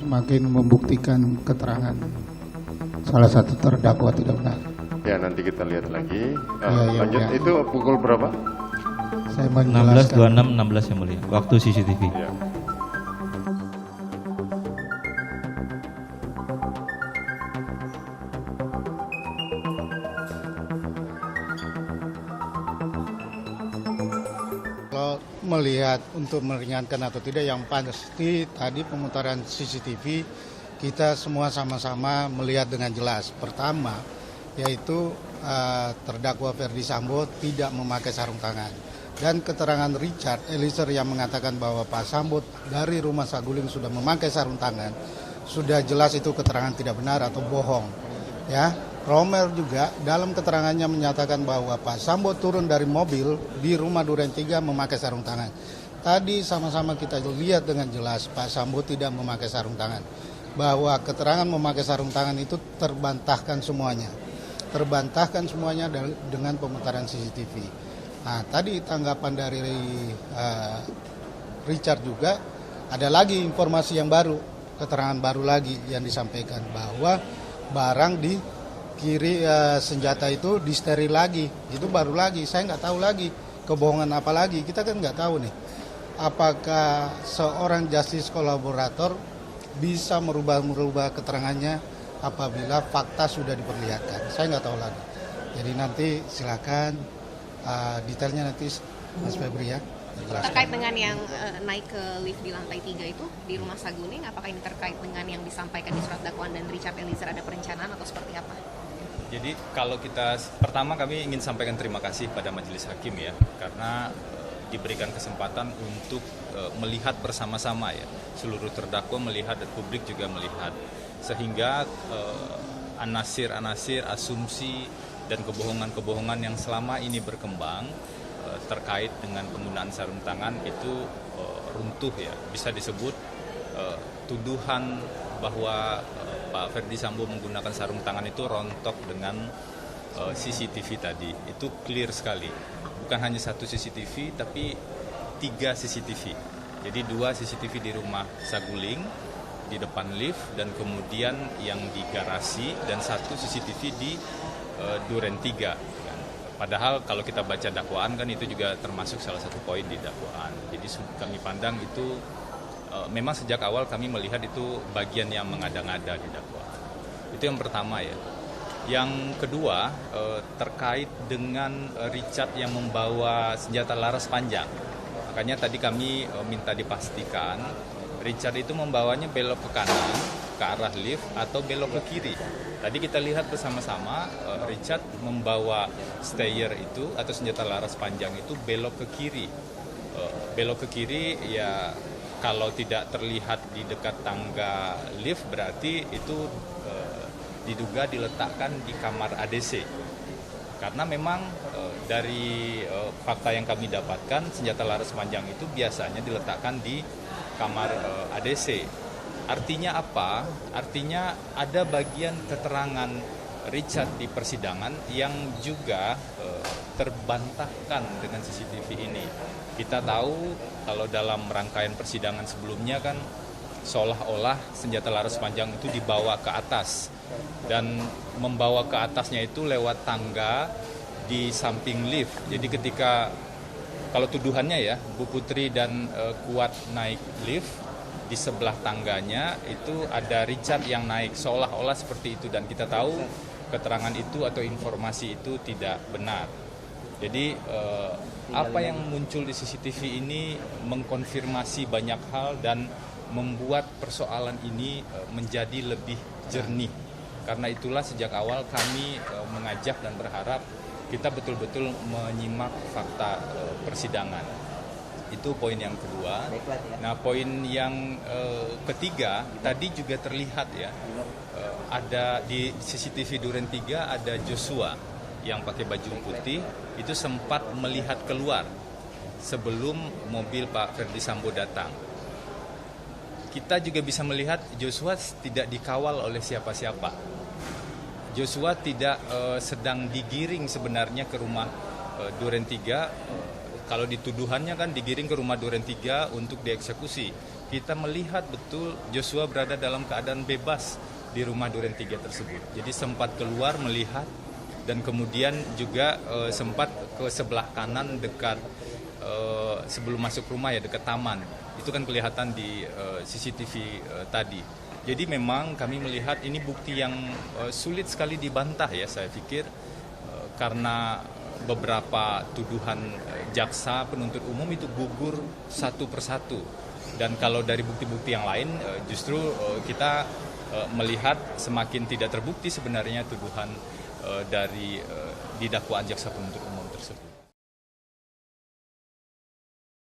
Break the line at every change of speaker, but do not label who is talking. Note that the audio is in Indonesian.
semakin membuktikan keterangan salah satu terdakwa tidak benar.
Ya, nanti kita lihat lagi.
Ya,
Lanjut,
ya.
itu pukul berapa?
Saya menjelaskan.
16.26 16 yang mulia. Waktu CCTV.
Ya.
Kalau melihat untuk meringankan atau tidak, yang pasti tadi pemutaran CCTV kita semua sama-sama melihat dengan jelas. Pertama, yaitu terdakwa Ferdy Sambo tidak memakai sarung tangan. Dan keterangan Richard Eliezer yang mengatakan bahwa Pak Sambo dari rumah Saguling sudah memakai sarung tangan, sudah jelas itu keterangan tidak benar atau bohong. Ya, Romer juga dalam keterangannya menyatakan bahwa Pak Sambo turun dari mobil di rumah Duren 3 memakai sarung tangan. Tadi sama-sama kita lihat dengan jelas Pak Sambo tidak memakai sarung tangan. Bahwa keterangan memakai sarung tangan itu terbantahkan semuanya. Terbantahkan semuanya dengan pemutaran CCTV. Nah, tadi tanggapan dari Richard juga, ada lagi informasi yang baru, keterangan baru lagi yang disampaikan bahwa barang di kiri senjata itu disteril lagi. Itu baru lagi, saya nggak tahu lagi kebohongan apa lagi, kita kan nggak tahu nih. Apakah seorang justice kolaborator bisa merubah keterangannya apabila fakta sudah diperlihatkan? Saya nggak tahu lagi. Jadi nanti silakan detailnya nanti Mas Febri ya.
Terkait dengan yang naik ke lift di lantai 3 itu di rumah Saguling, apakah ini terkait dengan yang disampaikan di surat dakwaan dan Richard Eliezer, ada perencanaan atau seperti apa?
Jadi kalau kita, pertama kami ingin sampaikan terima kasih pada majelis hakim ya, karena diberikan kesempatan untuk melihat bersama-sama ya, seluruh terdakwa melihat dan publik juga melihat, sehingga anasir-anasir, asumsi dan kebohongan-kebohongan yang selama ini berkembang terkait dengan penggunaan sarung tangan itu runtuh ya. Bisa disebut tuduhan bahwa Pak Ferdy Sambo menggunakan sarung tangan itu rontok dengan CCTV tadi. Itu clear sekali. Bukan hanya satu CCTV tapi 3 CCTV. Jadi 2 CCTV di rumah Saguling di depan lift dan kemudian yang di garasi dan 1 CCTV di Duren 3. Padahal kalau kita baca dakwaan kan itu juga termasuk salah satu poin di dakwaan. Jadi kami pandang itu memang sejak awal kami melihat itu bagian yang mengada-ngada di dakwaan. Itu yang pertama ya. Yang kedua terkait dengan Richard yang membawa senjata laras panjang. Makanya tadi kami minta dipastikan Richard itu membawanya belok ke kanan ke arah lift atau belok ke kiri. Tadi kita lihat bersama-sama Richard membawa stayer itu atau senjata laras panjang itu belok ke kiri. Belok ke kiri ya, kalau tidak terlihat di dekat tangga lift berarti itu diduga diletakkan di kamar ADC. Karena memang dari fakta yang kami dapatkan senjata laras panjang itu biasanya diletakkan di kamar ADC. Artinya apa? Artinya ada bagian keterangan Richard di persidangan yang juga terbantahkan dengan CCTV ini. Kita tahu kalau dalam rangkaian persidangan sebelumnya kan seolah-olah senjata laras panjang itu dibawa ke atas dan membawa ke atasnya itu lewat tangga di samping lift. Jadi ketika kalau tuduhannya ya Bu Putri dan Kuat naik lift, di sebelah tangganya itu ada Richard yang naik, seolah-olah seperti itu, dan kita tahu keterangan itu atau informasi itu tidak benar. Jadi apa yang muncul di CCTV ini mengkonfirmasi banyak hal dan membuat persoalan ini menjadi lebih jernih. Karena itulah sejak awal kami mengajak dan berharap kita betul-betul menyimak fakta persidangan. Itu poin yang kedua. Nah, poin yang ketiga tadi juga terlihat ya, ada di CCTV Duren 3 ada Joshua yang pakai baju putih itu sempat melihat keluar sebelum mobil Pak Ferdy Sambo datang. Kita juga bisa melihat Joshua tidak dikawal oleh siapa-siapa. Joshua tidak sedang digiring sebenarnya ke rumah Duren 3. Kalau dituduhannya kan digiring ke rumah Duren 3 untuk dieksekusi. kita melihat betul Joshua berada dalam keadaan bebas di rumah Duren 3 tersebut. Jadi sempat keluar melihat dan kemudian juga sempat ke sebelah kanan dekat sebelum masuk rumah ya, dekat taman. Itu kan kelihatan di CCTV tadi. Jadi memang kami melihat ini bukti yang sulit sekali dibantah ya, saya pikir karena beberapa tuduhan jaksa penuntut umum itu gugur satu persatu. Dan kalau dari bukti-bukti yang lain justru kita melihat semakin tidak terbukti sebenarnya tuduhan dari di dakwaan jaksa penuntut umum tersebut.